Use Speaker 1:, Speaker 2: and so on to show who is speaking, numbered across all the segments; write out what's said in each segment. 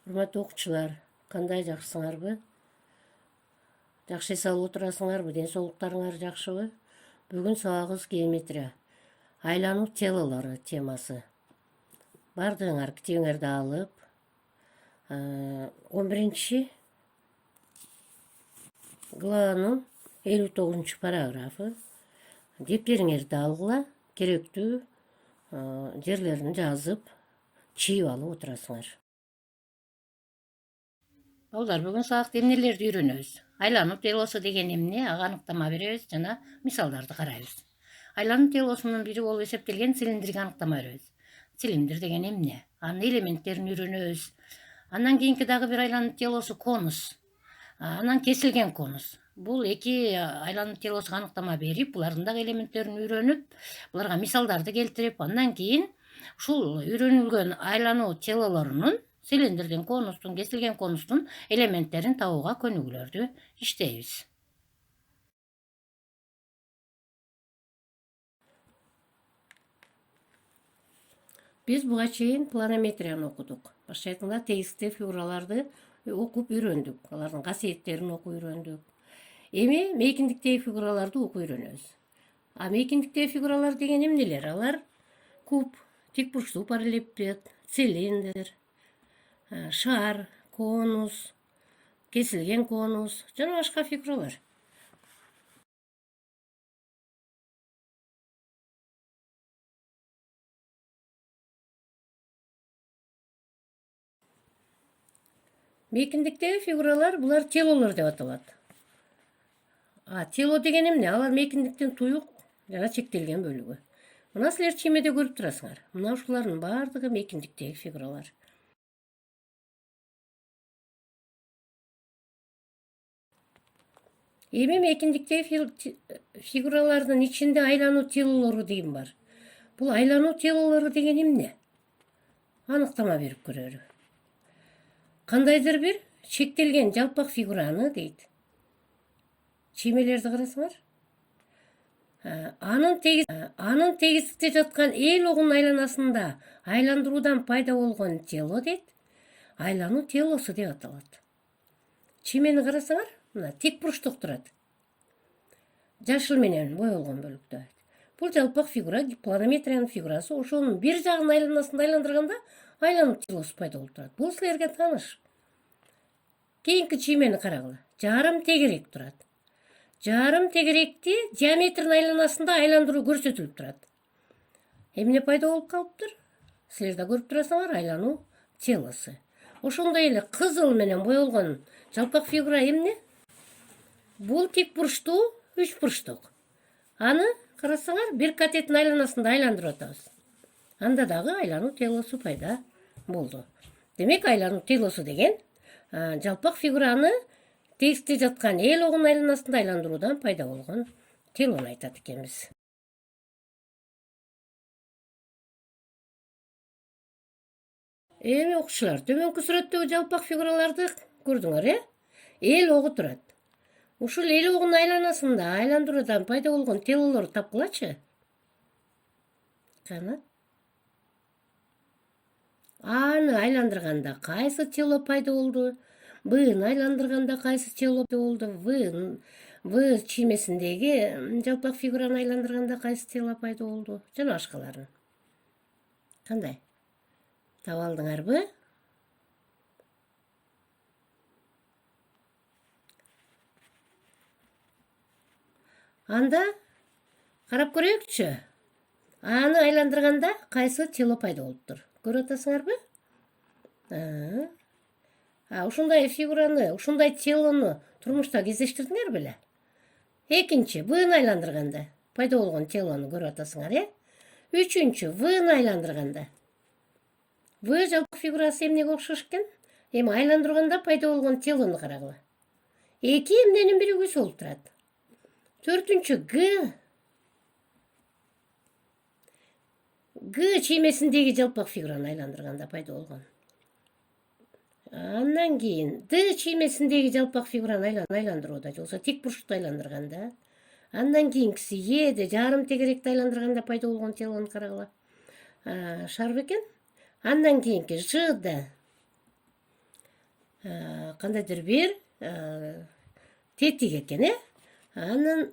Speaker 1: Урматтуу окуучулар, кандай жакшысыңарбы? Жакшы эс алып отурасыңарбы? Ден соолуктарыңар жакшыбы? Бүгүн сабагыбыз геометрия. Айлануу телолору темасы. Бардыгыңар китебиңерди алып, 11 главанын 59 параграфы. Дептериңерди алгыла, керектүү жерлерин жазып, чийип алып отурасыңар. Балдар, бүгүн сабакта эмнелерди үйрөнөбүз? Айлануу телосу деген эмне? Ага аныктама беребиз жана мисалдарды карайбыз. Айлануу телосунун бири болуп эсептелген цилиндрге аныктама беребиз. Цилиндр деген эмне? Анын элементтерин үйрөнөбүз. Андан кийинки дагы бир айлануу телосу конус. Анан кесилген конус. Бул эки айлануу телосуга аныктама берип, булардын дагы элементтерин үйрөнүп, буларга мисалдарды келтирип, андан кийин ушул үйрөнүлгөн айлануу телолорунун цилиндрдин, конустун, кесилген конустун элементтерин табууга көнүгүүлөрдү иштейбиз. Биз буга чейин планометрияны окудук. Башкача айтканда тегистүү фигураларды окуп үйрөндүк. Алардын касиеттерин окуп үйрөндүк. Эми мейкиндиктеги фигураларды окуп үйрөнөбүз. Мейкиндиктеги фигуралар деген эмнелер? Алар куб, тик бурчтуу параллелепипед, цилиндр, шар, конус, кесилген конус жана башка фигуралар. Мейкиндиктеги фигуралар булар телолор деп аталат. Тело деген эмне? Алар мейкиндиктин туюк жана чектелген бөлүгү. Мына силер чиймеде көрүп турасыңар. Мына ушулардын баардыгы мейкиндиктеги фигуралар. Эми мейкиндиктеги фигуралардын ичинде айлануу телолору деген бар. Бул айлануу телолору деген эмне? Аныктама берип көрөлү. Кандайдыр бир чектелген жалпак фигураны дейт. Чиймелерди карасаңар. Анын тегистикте жаткан эл огунун айланасында айландыруудан пайда болгон тело дейт. Айлануу телосу деп аталат. Чиймени карасаңар, мына тик бурчтук турат. Жашыл менен боелгон бөлүктө. Бул жалпак фигура, планометриянын фигурасы. Ошонун бир жагын айланасында айландырганда айлануу телосу пайда болуп турат. Бул силерге тааныш. Кийинки чиймени карагыла. Жарым тегерек турат. Жарым тегеректи диаметрин айланасында айландыруу көрсөтүлүп турат. Эмне пайда болуп калыптыр? Силер да көрүп турасыңар, айлануу телосу. Ошондой эле кызыл менен боелгон жалпак фигура эмне? Бул тик бурчтуу үч бурчтук. Аны карасаңар, бир катеттин айланасында айландырып атабыз. Анда дагы айлануу телосу пайда болду. Демек, айлануу телосу деген жалпак фигураны тегистте жаткан эл огунун айланасында айландыруудан пайда болгон телону айтат экенбиз. Эми окуучулар, төмөнкү сүрөттөгү жалпак фигураларды көрдүңөр, эл огу турат. Ушул эл огунун айланасында айландыруудан пайда болгон телолорду тапкылачы. Кана. Аны айландырганда кайсы тело пайда болду? Б'ны айландырганда кайсы тело пайда болду? В чиймесиндеги жалпак фигураны айландырганда кайсы тело пайда болду? Жана башкаларын. Кандай? Таба алдыңарбы? Анда карап көрөйүкчү. Аны айландырганда кайсы тело пайда болуптур? Көрүп атасыңарбы? Ушундай фигураны, ушундай телону турмушта кездештирдиңер беле? Экинчи, Б'ны айландырганда пайда болгон телону көрүп атасыңар, Үчүнчү, В'ны айландырганда. В жалпак фигурасы эмнеге окшош экен? Эми айландырганда пайда болгон телону карагыла. Эки эмненин биригүүсү болуп турат. Төртүнчү, Г чиймесиндеги жалпак фигураны айландырганда пайда болгон. Андан кийин Д чиймесиндеги жалпак фигураны айландырууда, же болбосо тик бурчту айландырганда. Андан кийинкиси Эде жарым тегеректи айландырганда пайда болгон телону карагыла. Шар бекен? Андан кийинки Жда кандайдыр бир тетик экен, анын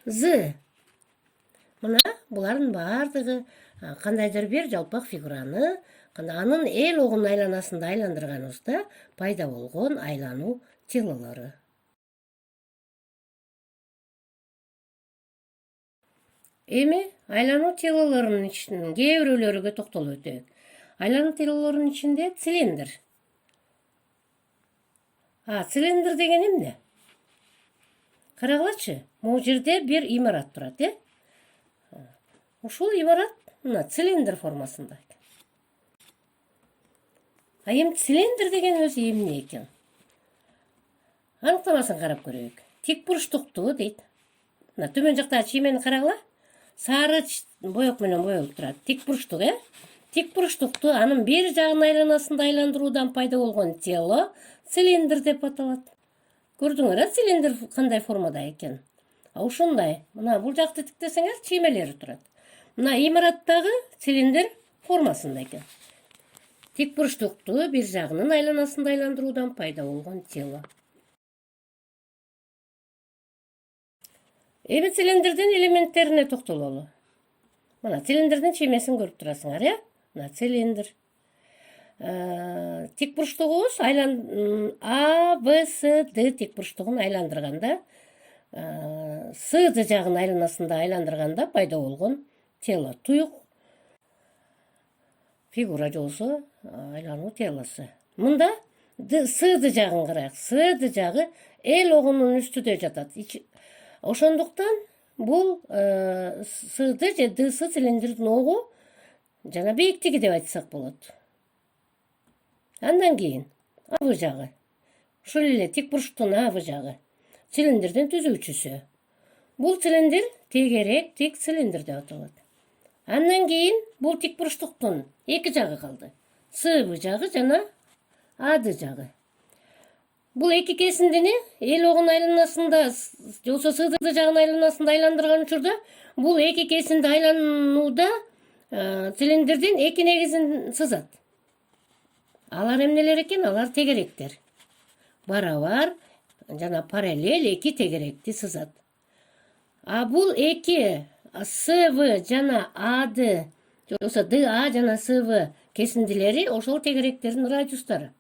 Speaker 1: з. Мына булардын баардыгы кандайдыр бир жалпак фигураны анын эл огунун айланасында айландырганыбызда пайда болгон айлануу телолору. Эми айлануу телолорунун ичинен кээ бирөөлөрүгө токтолуп өтөйүк. Айлануу телолорунун ичинде цилиндр. Цилиндр деген эмне? Карагылачы, могу жерде бир имарат турат, Ушул имарат мына цилиндр формасында. Эми цилиндр деген өзү эмне экен? Аныктамасын карап көрөйүк. Тик бурчтукту дейт. Мына төмөн жактагы чиймени карагыла. Сары боек менен боелуп турат. Тик бурчтук, Тик бурчтукту анын бир жагын айланасында айландыруудан пайда болгон тело цилиндр деп аталат. Көрдүңөр, цилиндр кандай формада экен? Ушундай. Мына бул жакты тиктесеңер чиймелери турат. Мына имараттагы цилиндр формасында экен. Тик бурчтукту бир жагынын айланасында айландыруудан пайда болгон тело. Эми цилиндрдин элементтерине токтололу. Мына цилиндрдин чиймесин көрүп турасыңар, Мына цилиндр. Тик бурчтугубуз А, В, С, Д тик бурчтугун айландырганда, С жагын айланасында айландырганда пайда болгон тело. Туюк фигура же болбосо айлануу телосу. Мында С жагын карайык. С жагы эл огунун үстүдө жатат. Ошондуктан бул С же ДС цилиндрдин огу жана бийиктиги деп айтсак болот. Андан кийин А жагы. Ушул эле тик бурчтун А жагы. Цилиндрдин түзүүчүсү. Бул цилиндр тегерек тик цилиндр деп аталат. Андан кийин бул тик бурчтуктун эки жагы калды. С жагы жана А жагы. Бул эки кесиндини эл огунун айланасында же болбосо С жагынын айланасында айландырган учурда бул эки кесинди айланууда цилиндрдин эки негизин сызат. Алар эмнелер экен? Алар тегеректер. Барабар жана параллель эки тегеректи сызат. Бул эки СВ жана АД же болбосо ДА жана СВ кесиндилери ошол тегеректердин радиустары.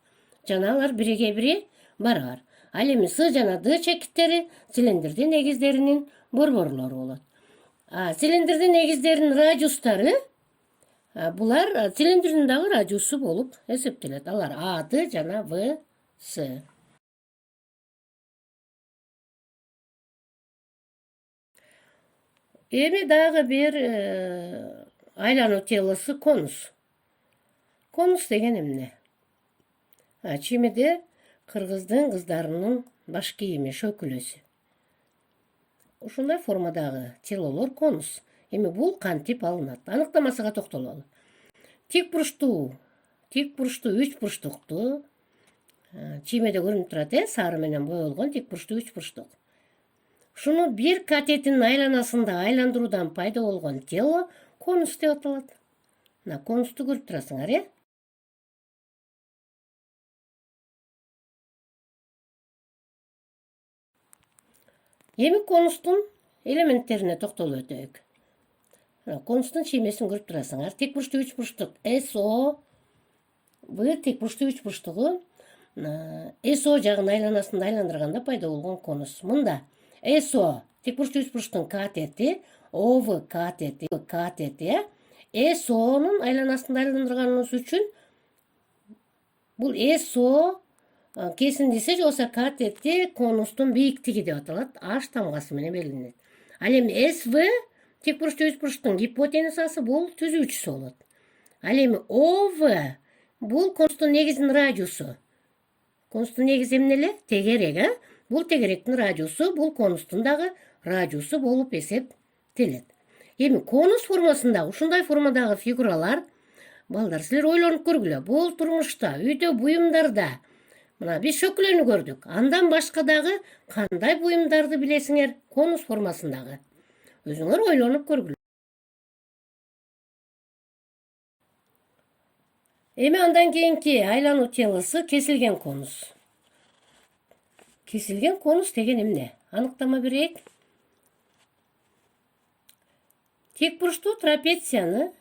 Speaker 1: Жана алар бириге бири барабар. Ал эми С жана Д чекиттери цилиндрдин негиздеринин борборлору болот. Цилиндрдин негиздеринин радиустары булар цилиндрдин дагы радиусу болуп эсептелет. Алар АД жана ВС. Эми дагы бир айлануу телосу конус. Конус деген эмне? Чимеде кыргыздын кыздарынын баш кийими шөкүлөсү. Ушундай формадагы телолор конус. Эми бул кантип алынат? Аныктамасына токтололу. Тик бурчтуу, үч бурчтукту чиймеде көрүнүп турат, сары менен боелгон тик бурчтуу үч бурчтук. Ушуну бир катетинин айланасында айландыруудан пайда болгон тело конус деп аталат. Мына конусту көрүп турасыңар, Эми конустун элементтерине токтолуп өтөйүк. Конустун чиймесин көрүп турасыңар. Тик бурчтуу үч бурчтук СО, В тик бурчтуу үч бурчтугу СО жагынын айланасында айландырганда пайда болгон конус. Мында СО тик бурчтуу үч бурчтуктун катети, ОВ катети, СОнун айланасында айландырганыбыз үчүн бул СО кесиндиси же болбосо катети конустун бийиктиги деп аталат. H тамгасы менен белгиленет. Ал эми СВ тик бурчтуу үч бурчтуктун гипотенузасы бул түзүүчүсү болот. Ал эми ОВ бул конустун негизинин радиусу. Конустун негизи эмне эле? Тегерек, Бул тегеректин радиусу, бул конустун дагы радиусу болуп эсептелет. Эми конус формасындагы ушундай формадагы фигуралар, балдар, силер ойлонуп көргүлө. Бул турмушта, үйдө, буюмдарда мына биз шөкүлөнү көрдүк. Андан башка дагы кандай буюмдарды билесиңер конус формасындагы? Өзүңөр ойлонуп көргүлө. Эми андан кийинки айлануу телосу кесилген конус. Kesilgen konus деген эмне? Аныктама берейик. Тек бурчтуу трапецияны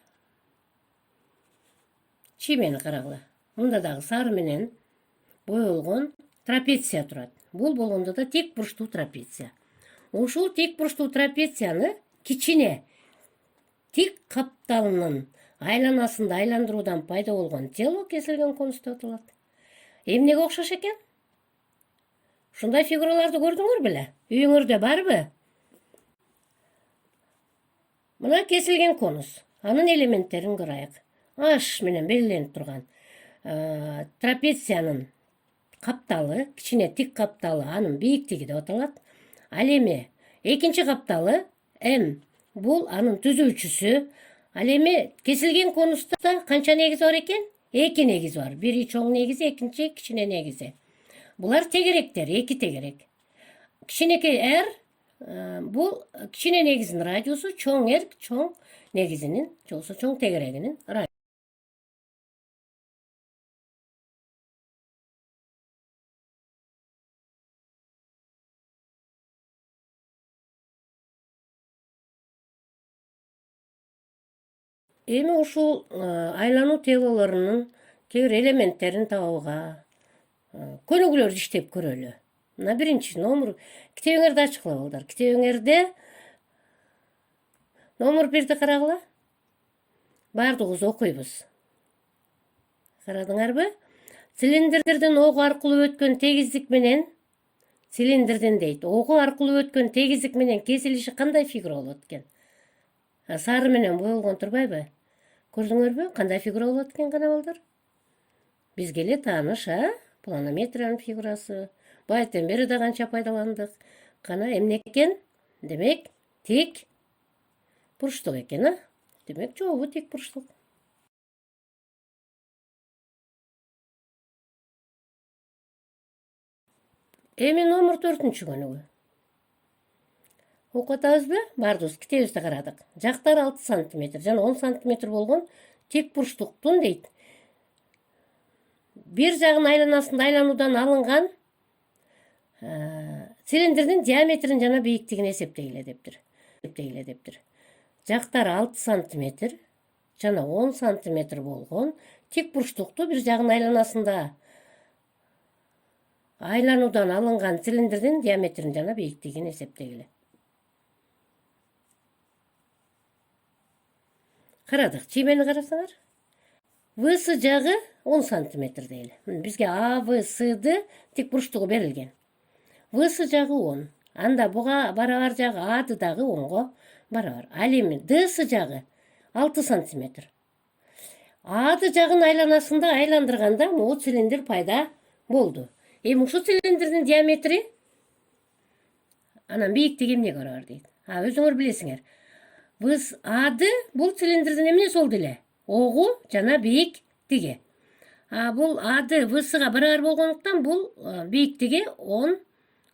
Speaker 1: чимени карагыла. Мында дагы сары менен боелгон трапеция турат. Бул болгондо да тек бурчтуу трапеция. Ушул тек бурчтуу трапецияны кичине тик капталынын айланасында айландыруудан пайда болгон тело кесилген конус деп аталат. Эмнеге окшош экен? Ушундай фигураларды көрдүңөр беле? Үйүңөрдө барбы? Мына кесилген конус. Анын элементтерин карайык. Аш менен белгиленип турган трапециянын капталы, кичине тик капталы, анын бийиктиги деп аталат. Ал эми экинчи капталы М. Бул анын түзүүчүсү. Ал эми кесилген конуста канча негизи бар экен? 2 негизи бар. Бири чоң негизи, экинчи кичине негизи. Булар тегеректер, 2 тегерек. Кичинекей R бул кичине негизинин радиусу, чоң R чоң негизинин, же болбосо чоң тегерегинин радиусу. Эми ушул айлануу телолорунун кээ бир элементтерин табууга көнүгүүлөрдү иштеп көрөлү. Мына биринчи номер китебиңерди ачкыла балдар. Китебиңерде номер 1-ди карагыла. Бардыгыбыз окуйбуз. Карадыңарбы? Цилиндрдин огу аркылуу өткөн тегиздик менен цилиндрдин дейт. Огу аркылуу өткөн тегиздик менен кесилиши кандай фигура болот экен? Сары менен боелгон турбайбы? Көрдүңөрбү? Кандай фигура болот экен кана балдар? Бизге эле тааныш, планометриянын фигурасы. Байттан бери да канча пайдаландык. Кана эмне экен? Демек, тик бурчтук экен, Демек, жообу тик бурчтук. Эми номер 4-чү көнүгүү. Окуп атабызбы? Бардыбыз, китебибизде карадык. Жактары 6 см жана 10 см болгон тик бурчтуктун дейт. Бир жагын айланасында айлануудан алынган цилиндрдин диаметрин жана бийиктигин эсептегиле дептир. Жактары 6 см жана 10 см болгон тик бурчтукту бир жагын айланасында айлануудан алынган цилиндрдин диаметрин жана бийиктигин эсептегиле. Карадык, чиймени карасаңар. ВС жагы 10 см дейли. Бизге АВСды тик бурчтугу берилген. ВС жагы 10. Анда буга барабар жагы Ады дагы 10го барабар. Ал эми ДС жагы 6 см. Ады жагын айланасында айландырганда могу цилиндр пайда болду. Эми ушул цилиндрдин диаметри анан бийиктиги эмнеге барабар дейт. Өзүңөр билесиңер. Ады бул цилиндрдин эмнеси болду эле? Огу жана бийиктиги. Бул Ады ВСга барабар болгондуктан бул бийиктиги 10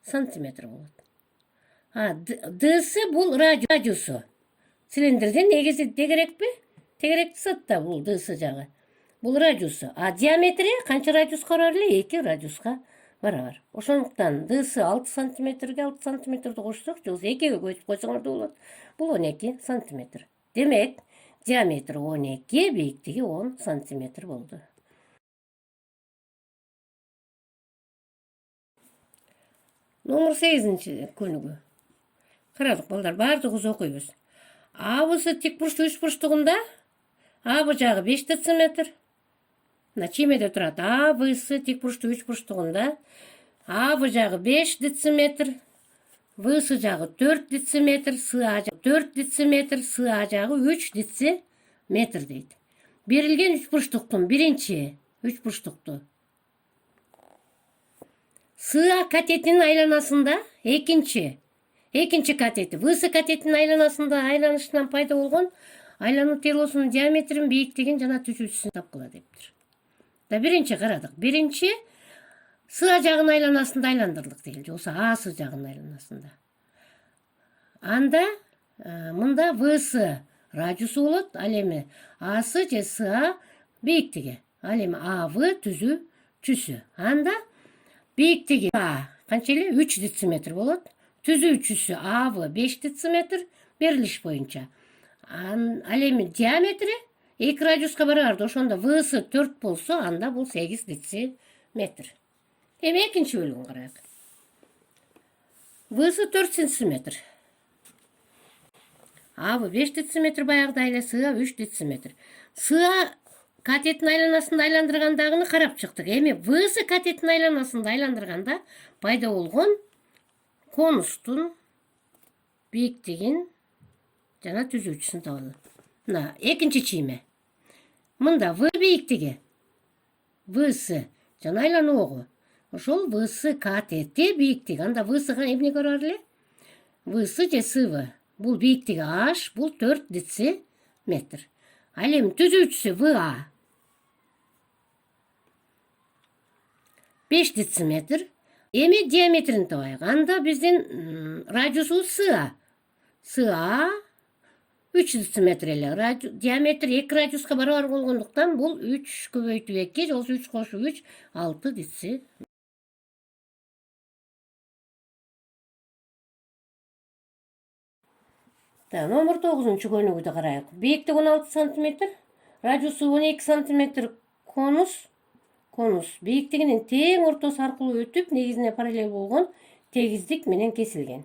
Speaker 1: см болот. ДС бул радиусу. Цилиндрдин негизи тегерекпи? Тегеректи сатта бул ДС жагы. Бул радиусу. Диаметри канча радиуска барабар эле? 2 радиуска барабар. Ошондуктан ДС 6 сантиметрге 6 сантиметрди кошсок, же болбосо 2ге көчүп койсоңор да болот. Бул 12 сантиметр. Демек, диаметри 12, бийиктиги 10 сантиметр болду. Номер 8-чи көнүгүү. Карадык балдар, бардыгыбыз окуйбуз. АБС тик бурчтуу үч бурчтугунда АБ жагы 5 дециметр. Мына чиймеде турат. АБС тик бурчтуу үч бурчтугунда АБ жагы 5 дециметр, ВС жагы 4 дециметр, СА жагы 4 дециметр, СА жагы 3 дециметр дейт. Берилген үч бурчтуктун биринчи үч бурчтукту СА катетинин айланасында экинчи катети ВС катетинин айланасында айланышынан пайда болгон айлануу телосунун диаметрин, бийиктигин жана түзүүчүсүн тапкыла дептир. Биринчи карадык. Биринчи СА жагын айланасында айландырдык дейли, же болбосо АС жагын айланасында. Анда мында ВС радиусу болот, ал эми АС же СА бийиктиги, ал эми АВ түзүүчүсү. Анда бийиктиги канча эле 3 дециметр болот. Түзүүчүсү абы 5 дециметр берилиш боюнча. Ал эми диаметри 2 радиуска барабар. Ошондо высы 4 болсо, анда бул 8 дециметр. Эми экинчи бөлүгүн карайлык. Высы 4 сантиметр. Абы 5 дециметр баягыдай эле, сыга 3 дециметр. Сыга катеттин айланасында айландыргандагыны карап чыктык. Эми высы катеттин айланасында айландырганда пайда болгон конустун бийиктигин жана түзүүчүсүн табалы. Мына экинчи чийме. Мында В бийиктиги, высы жана айлануу огу. Ошол высы катети бийиктиги. Анда высыга эмне көрөр эле? Высы же сывы. Бул бийиктиги H, бул 4 дециметр. Ал эми түзүүчүсү ВА 5 дециметр. Эми диаметрин табайык. Анда биздин радиусубуз СА. СА 3 дециметр эле. Диаметр 2 радиуска барабар болгондуктан бул 3 көбөйтүп 2, болсо 3 кошуп 3, 6 дециметр. Номер 9-чу көнүгүдө карайык. Бийиктиги 16 сантиметр, радиусу 12 сантиметр конус. Бийиктигинин тең ортосу аркылуу өтүп, негизине параллель болгон тегиздик менен кесилген.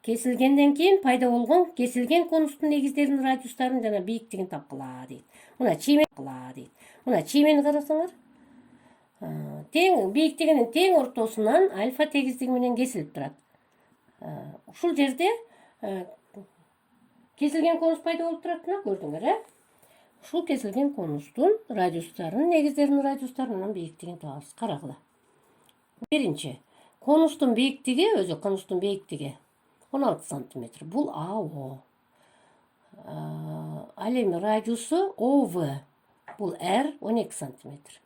Speaker 1: Кесилгенден кийин пайда болгон кесилген конустун негиздеринин радиустарын жана бийиктигин тапкыла дейт. Мына чиймени карасаңар. Бийиктигинин тең ортосунан альфа тегиздиги менен кесилип турат. Ушул жерде кесилген конус пайда болуп турат, көрдүңөр, Ушул кесилген конустун радиустарын, негиздеринин радиустарынан бийиктигин табабыз. Карагыла. Биринчи, конустун бийиктиги, өзү конустун бийиктиги 16 сантиметр. Бул АО. Ал эми радиусу ОВ. Бул R 12 сантиметр.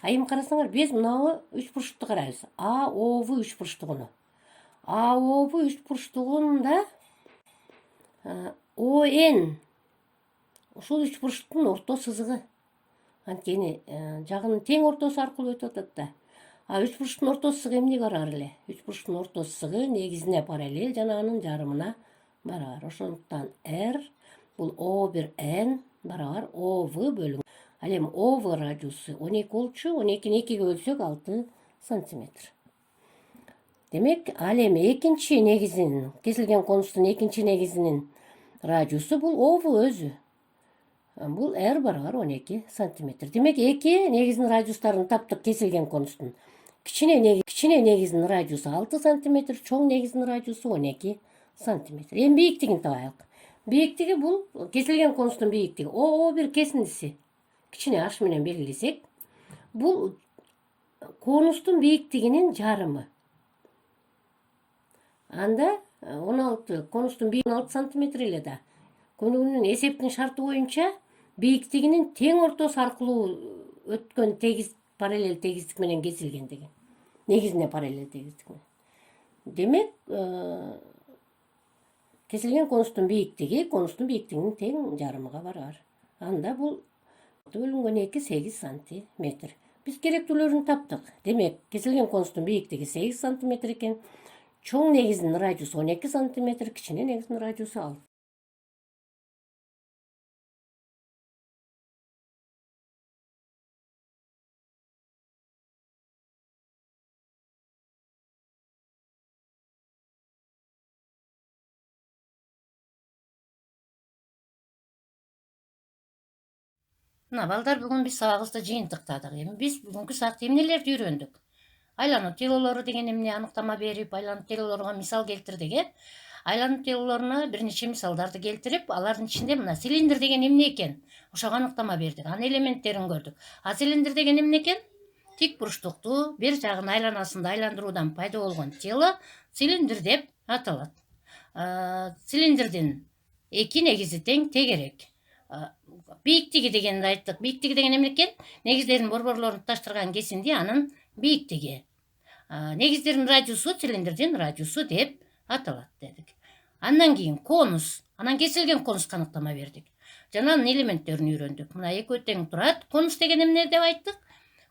Speaker 1: Эми карасаңар, биз мынабы 3 бурчтукту карайбыз. АОВ 3 бурчтугуну. АОВ 3 бурчтугунда ОН ушул 3 бурчтуктун орто сызыгы. Анткени жагынын тең ортосу аркылуу өтүп атат да. 3 бурчтуктун орто сызыгы эмнеге барабар эле? 3 бурчтуктун орто сызыгы негизине параллель жана анын жарымына барабар. Ошондуктан R бул O1N барабар OV бөлүнгөн. Ал эми OV радиусу 12 болчу, 12-ни 2-ге бөлсөк 6 сантиметр. Демек, ал эми экинчи негизинин, кесилген конустун экинчи негизинин радиусу бул OV өзү. Бул R барабар 12 сантиметр. Демек, эки негизинин радиустарын таптык кесилген конустун. Кичине негизинин радиусу 6 сантиметр, чоң негизинин радиусу 12 сантиметр. Эми бийиктигин табайлык. Бийиктиги бул кесилген конустун бийиктиги. О1 кесиндиси. Кичине H менен белгилесек, бул конустун бийиктигинин жарымы. Анда 16 конустун бийиктиги 16 сантиметр эле да. Көнүгүүнүн эсептин шарты боюнча бийиктигинин тең ортосу аркылуу өткөн параллель тегиздик менен кесилгендиги. Негизине параллель тегиздик менен. Демек, кесилген конустун бийиктигинин тең жарымыга барабар. Анда бул бөлүнгөн 2 8 сантиметр. Биз керектүүлөрүн таптык. Демек, кесилген конустун бийиктиги 8 сантиметр экен. Чоң негизинин радиусу 12 сантиметр, кичине негизинин радиусу 6. Мына балдар, бүгүн биз сабагыбызды жыйынтыктадык. Эми биз бүгүнкү саатта эмнелерди үйрөндүк? Айлануу телолору деген эмне, аныктама берип, айлануу телолоруга мисал келтирдик, Айлануу телолоруна бир нече мисалдарды келтирип, алардын ичинде мына цилиндр деген эмне экен? Ошого аныктама бердик. Анын элементтерин көрдүк. Цилиндр деген эмне экен? Тик бурчтуктуу бир жагын айланасында айландыруудан пайда болгон тело цилиндр деп аталат. Цилиндрдин эки негизи тең тегерек. Бийиктиги дегенди айттык. Бийиктиги деген эмне экен? Негиздердин борборлорун туташтырган кесинди анын бийиктиги. Негиздердин радиусу цилиндрдин радиусу деп аталат дедик. Андан кийин конус. Анан кесилген конуска аныктама бердик. Жана анын элементтерин үйрөндүк. Мына экөө тең турат. Конус деген эмне деп айттык?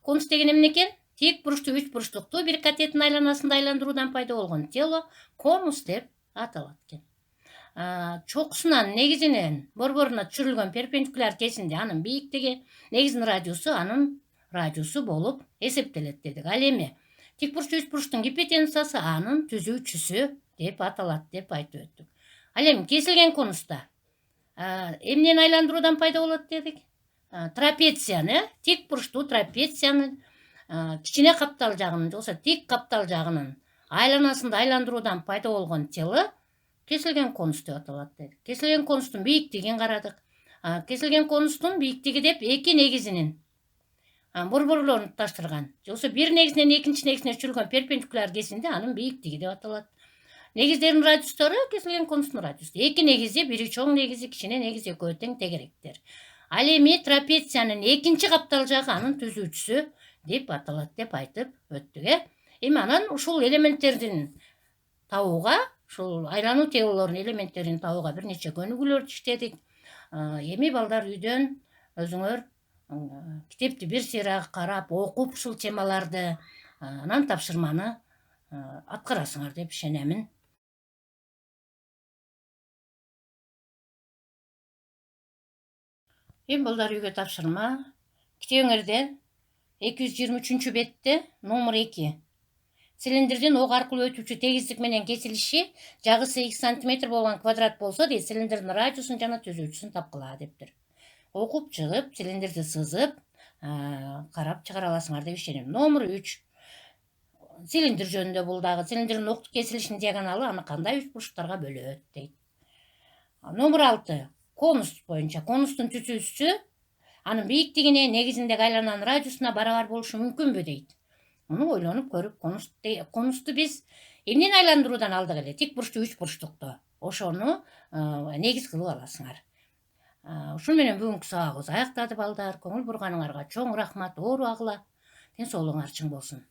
Speaker 1: Конус деген эмне экен? тик бурчтуу үч бурчтукту бир катеттин айланасында айландыруудан пайда болгон тело конус деп аталат экен. Чокусунан негизинен борборуна түшүрүлгөн перпендикуляр кесинде анын бийиктиги, негизинин радиусу анын радиусу болуп эсептелет дедик. Ал эми тик бурчтуу үч бурчтун гипотенузасы анын түзүүчүсү деп аталат деп айтып өттүк. Ал эми кесилген конуста эмнени айландыруудан пайда болот дедик? Трапецияны, тик бурчтуу трапециянын кичине каптал жагынын же болбосо тик каптал жагынын айланасында айландыруудан пайда болгон тело кесилген конус деп аталат дедик. Кесилген конустун бийиктигин карадык. Кесилген конустун бийиктиги деп эки негизинин борборлорун туташтырган же болбосо бир негизинен экинчи негизине түшүрүлгөн перпендикуляр кесинде анын бийиктиги деп аталат. Негиздердин радиустары кесилген конустун радиусу. Эки негизи, бири чоң негизи, кичине негизи экөө тең тегеректер. Ал эми трапециянын экинчи каптал жагы анын түзүүчүсү деп аталат деп айтып өттүк. Эми анан ушул элементтердин табууга, ушул айлануу телолорунун элементтерин табууга бир нече көнүгүүлөрдү иштедик. Эми балдар үйдөн өзүңөр китепти бир сыйра карап, окуп ушул темаларды анан тапшырманы аткарасыңар деп ишенемин. Эми балдар үйгө тапшырма. Китебиңерден 223 бетте номер 2. Цилиндрдин ок аркылуу өтүүчү тегиздик менен кесилиши жагы 8 см болгон квадрат болсо, дейт, цилиндрдин радиусун жана түзүүчүсүн тапкыла дептир. Окуп чыгып, цилиндрди сызып, карап чыгара аласыңар деп ишенем. Номер 3. Цилиндр жөнүндө бул дагы цилиндрдин октук кесилишинин диагоналы аны кандай үч бурчтарга бөлөт дейт. Номер 6. Конус боюнча конустун түзүүчүсү анын бийиктигине, негизиндеги айлананын радиусуна барабар болушу мүмкүнбү дейт. Муну ойлонуп көрүп, конусту биз эмнени айландыруудан алдык эле? Тик бурчтуу үч бурчтукту. Ошону негиз кылып аласыңар. Ушун менен бүгүнкү сабагыбыз аяктады балдар. Көңүл бурганыңарга чоң рахмат. Оору агыла. Ден соолугуңар чың болсун.